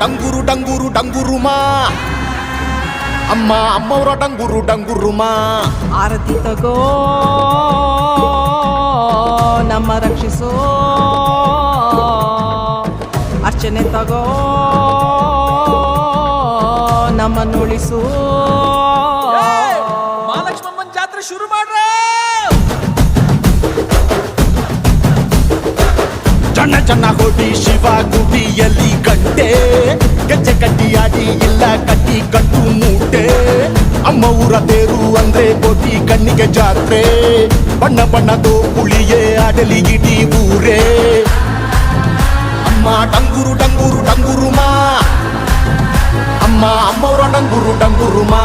ಡಂಗುರು ಡಂಗುರು ಡಂಗುರುಮಾ ಅಮ್ಮ ಅಮ್ಮವ್ರ ಡಂಗುರು ಡಂಗುರುಮಾ ಆರತಿ ತಗೋ ನಮ್ಮ ರಕ್ಷಿಸೋ ಅರ್ಚನೆ ತಗೋ ನಮ್ಮನ್ನುಳಿಸು ಮಹಾಲಕ್ಷ್ಮಮ್ಮನ ಜಾತ್ರೆ ಶುರು ಮಾಡ್ರೆ ಚಣ್ಣ ಚಣ್ಣ ಹೊಡಿ ಶಿವ ಗುಡಿಯಲ್ಲಿ ಗಂಟೆ ಗೆಜ್ಜೆ ಕಟ್ಟಿಯಾಡಿ ಇಲ್ಲ ಕಟ್ಟಿ ಕಟ್ಟು ಮೂಟೆ ಅಮ್ಮ ಊರ ತೇರು ಅಂದ್ರೆ ಕೋಟಿ ಕಣ್ಣಿಗೆ ಜಾತ್ರೆ ಬಣ್ಣ ಬಣ್ಣದ ಪುಳಿಯೇ ಆಡಲಿ ಇಡೀ ಊರೇ ಅಮ್ಮ ಡಂಗುರು ಡಂಗುರು ಡಂಗುರುಮಾ ಅಮ್ಮ ಅಮ್ಮವ್ರ ಡಂಗುರು ಡಂಗುರುಮಾ